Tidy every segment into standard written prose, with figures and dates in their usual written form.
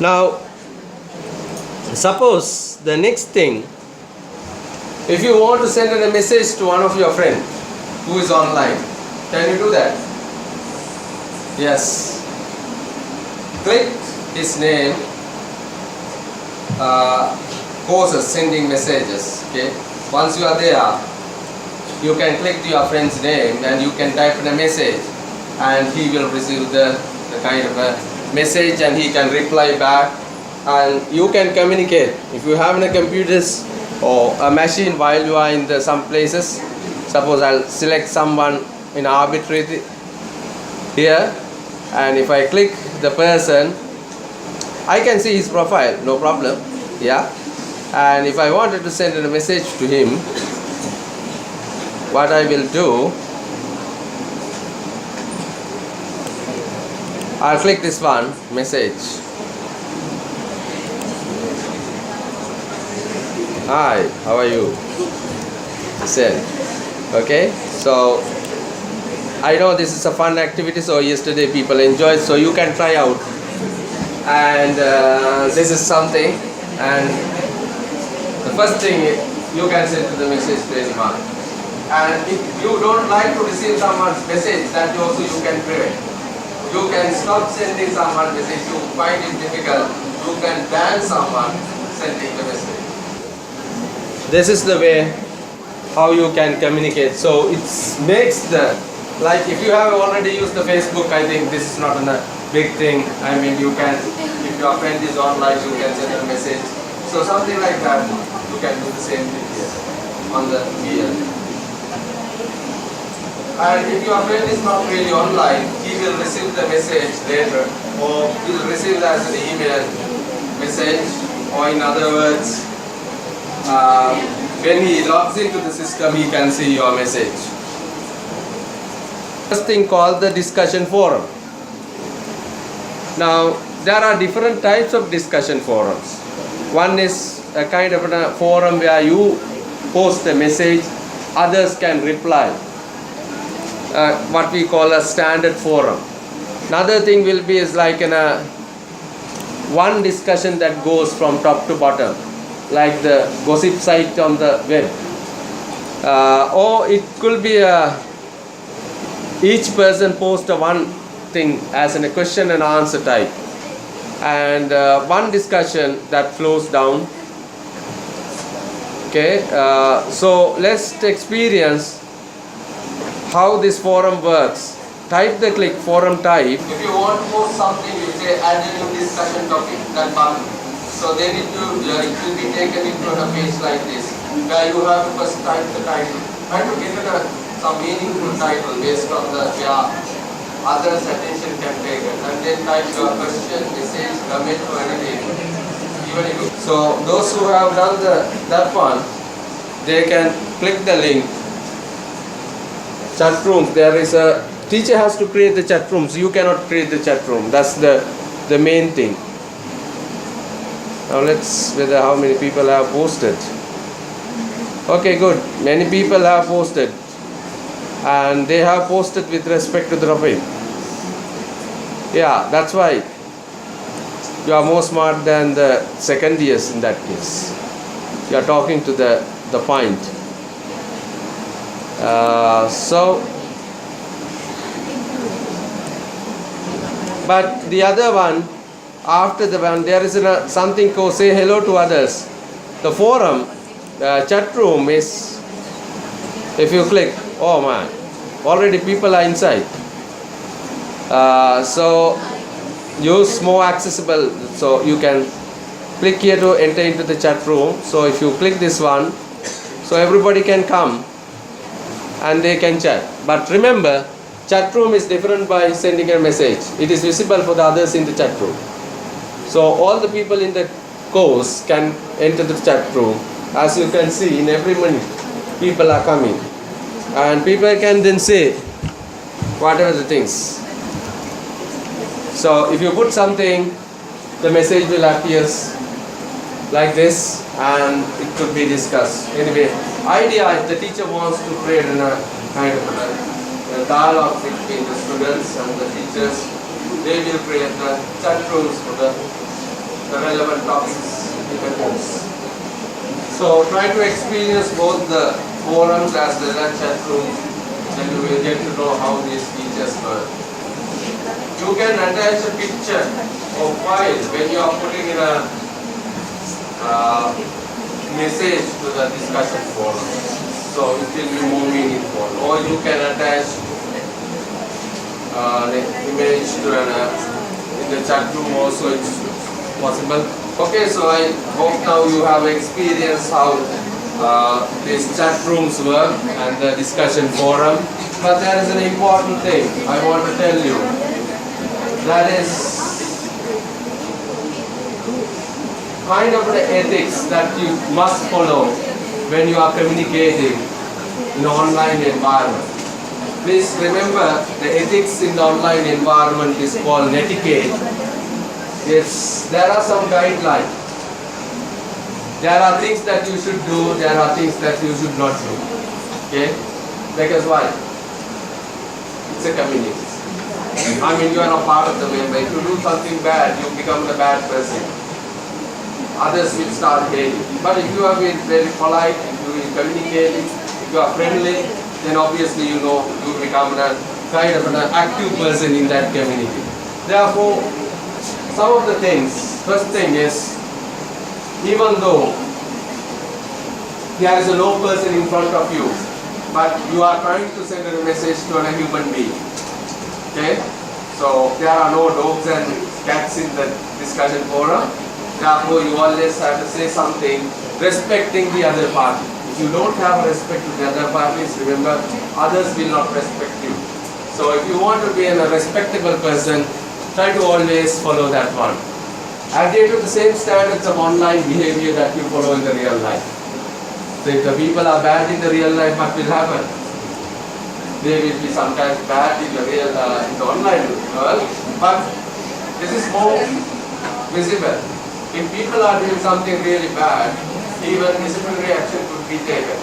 Now, suppose the next thing, if you want to send a message to one of your friends who is online, can you do that? Yes. Click his name, courses, sending messages. Okay. Once you are there, you can click to your friend's name and you can type in a message, and he will receive the kind of a message and he can reply back, and you can communicate. If you have a computers or a machine while you are in some places, suppose I'll select someone in arbitrary here, and if I click the person, I can see his profile, no problem. Yeah. And if I wanted to send a message to him, what I will do, I'll click this one, message. Hi, how are you? Send. Okay, so I know this is a fun activity, so yesterday people enjoyed, so you can try out. And this is something, and the first thing you can send to the message to anyone. And if you don't like to receive someone's message, that also you can prevent. You can stop sending someone message. You find it difficult, you can ban someone sending the message. This is the way how you can communicate. So it makes the, like if you have already used the Facebook, I think this is not a big thing. I mean, you can, if your friend is online, you can send a message. So something like that, you can do the same thing here on the here. And if your friend is not really online, he will receive the message later, or he will receive it as an email message, or in other words, when he logs into the system, he can see your message. First thing called the discussion forum. Now, there are different types of discussion forums. One is a kind of a forum where you post a message, others can reply. What we call a standard forum. Another thing will be is like one discussion that goes from top to bottom, like the gossip site on the web. Or it could be each person post one thing as a question and answer type, and one discussion that flows down. Okay, so let's experience how this forum works. Type the click forum type. If you want to post something, you say add a new discussion topic, that button. So then it will be taken into a page like this, where you have to first type the title. Try to give it some meaningful title based on the others' attention can take it. And then type your question, message, comment or anything. So those who have done that one, they can click the link. Chat rooms, there is a teacher has to create the chat rooms. You cannot create the chat room. That's the main thing. Now let's whether how many people have posted. Okay, good. Many people have posted, and they have posted with respect to the topic. Yeah, that's why you are more smart than the second years in that case. You are talking to the point. But the other one, after the one, there is something called say hello to others. The forum, chat room is, if you click, oh man, already people are inside. So use more accessible, so you can click here to enter into the chat room. So if you click this one, so everybody can come and they can chat. But remember, chat room is different by sending a message. It is visible for the others in the chat room. So all the people in the course can enter the chat room. As you can see, in every minute, people are coming. And people can then say whatever the things. So if you put something, the message will appear like this and it could be discussed. Anyway, idea is the teacher wants to create a kind of a dialogue between the students and the teachers. They will create the chat rooms for the the relevant topics in the course. So try to experience both the forums as well as chat rooms, and you will get to know how these features work. You can attach a picture or file when you are putting in a message to the discussion forum. So it will be more meaningful. Or you can attach an image to in the chat room also, it's possible. Okay, so I hope now you have experienced how these chat rooms work and the discussion forum. But there is an important thing I want to tell you. That is kind of the ethics that you must follow when you are communicating in an online environment. Please remember, the ethics in the online environment is called etiquette. Yes, there are some guidelines. There are things that you should do, there are things that you should not do. Okay? Because why? It's a community. I mean, you are a part of the member. If you do something bad, you become the bad person. Others will start hating. But if you are very polite, if you will communicate, if you are friendly, then obviously you know you become a kind of an active person in that community. Therefore, some of the things, first thing is, even though there is a low person in front of you, but you are trying to send a message to a human being. Okay? So there are no dogs and cats in the discussion forum. Therefore, you always have to say something respecting the other party. If you don't have respect to the other parties, remember, others will not respect you. So if you want to be a respectable person, try to always follow that one. Adhere to the same standards of online behavior that you follow in the real life. So if the people are bad in the real life, what will happen? They will be sometimes bad in the real, in the online world, but this is more visible. If people are doing something really bad, even disciplinary action could be taken.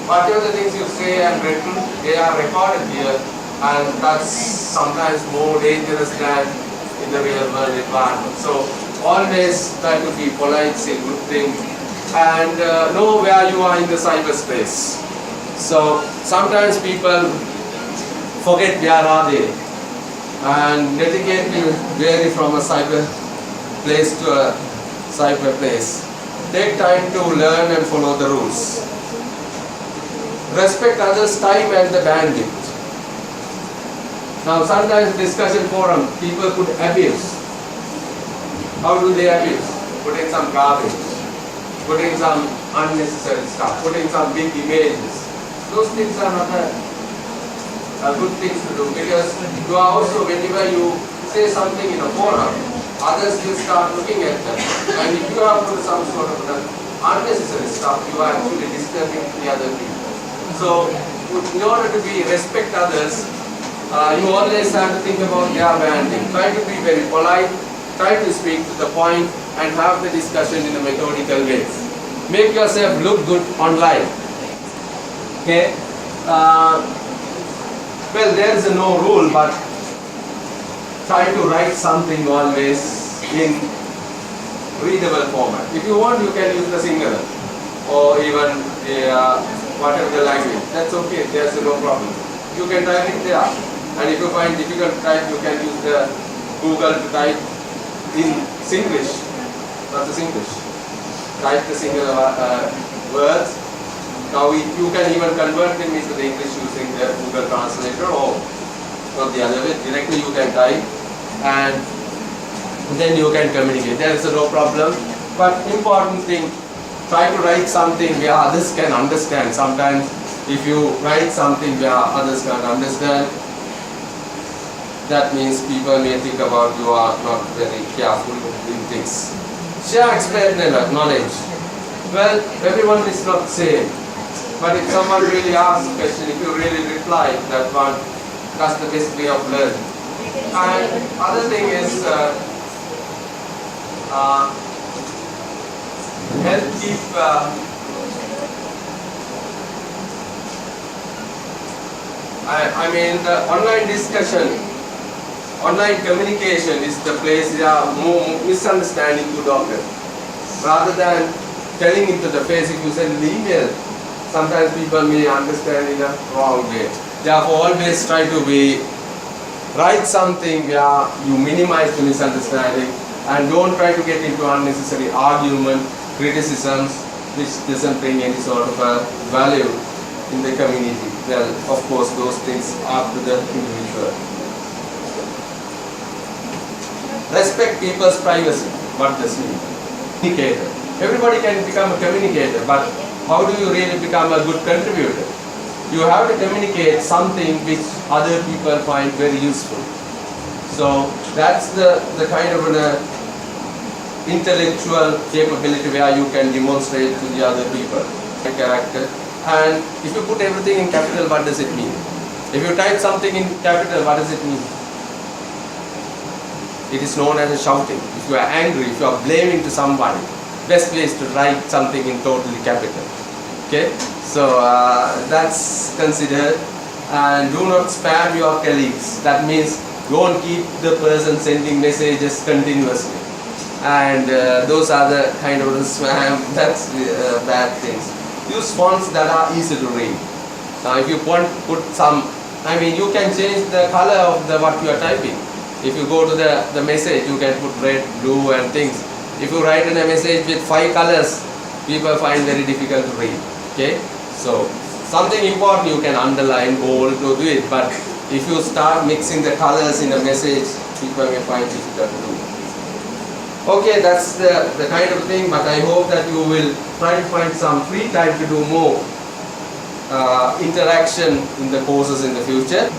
Whatever the things you say and written, they are recorded here, and that's sometimes more dangerous than in the real world environment. So always try to be polite, say good things, and know where you are in the cyberspace. So sometimes people forget where are they, and etiquette will vary from a cyber place to a cyber place. Take time to learn and follow the rules. Respect others' time and the bandwidth. Now sometimes discussion forum, people could abuse. How do they abuse? Put in some garbage, put in some unnecessary stuff, put in some big images. Those things are not good things to do, because you are also, whenever you say something in a forum, others will start looking at them. And if you have put some sort of unnecessary stuff, you are actually disturbing the other people. So in order to respect others, you always have to think about their banding. Try to be very polite, try to speak to the point, and have the discussion in a methodical way. Make yourself look good online. Okay? Well, there is no rule, but try to write something always in readable format. If you want, you can use the singular or even whatever the language. That's okay, there's no problem. You can type it there. And if you find difficult to type, you can use the Google to type in Singlish, not the Singlish. Type the singular words. Now you can even convert them into the English using the Google Translator, or the other way, directly you can type and then you can communicate. There is no problem. But important thing, try to write something where others can understand. Sometimes if you write something where others can't understand, that means people may think about you are not very careful in things. Share expert knowledge. Well, everyone is not the same. But if someone really asks a question, if you really reply that one, that's the best way of learning. And other thing is help keep I mean the online discussion online communication is the place where more misunderstanding could occur. Rather than telling it to the face, if you send an email, sometimes people may understand in a wrong way. Therefore, always try to write something where you minimize the misunderstanding, and don't try to get into unnecessary argument, criticisms, which doesn't bring any sort of a value in the community. Well, of course, those things are to the individual. Respect people's privacy. What does it mean? Communicator. Everybody can become a communicator, but how do you really become a good contributor? You have to communicate something which other people find very useful. So that's the kind of an intellectual capability where you can demonstrate to the other people a character. And if you put everything in capital, what does it mean? If you type something in capital, what does it mean? It is known as a shouting. If you are angry, if you are blaming to somebody, best place to write something in totally capital. Okay, so that's considered. And do not spam your colleagues. That means don't keep the person sending messages continuously. And those are the kind of spam. That's bad things. Use fonts that are easy to read. Now, if you want to put some, you can change the color of what you are typing. If you go to the message, you can put red, blue and things. If you write in a message with 5 colors, people find very difficult to read. Okay, so something important you can underline, bold, to do it. But if you start mixing the colors in a message, people may find it difficult to do. Okay, that's the kind of thing. But I hope that you will try to find some free time to do more interaction in the courses in the future.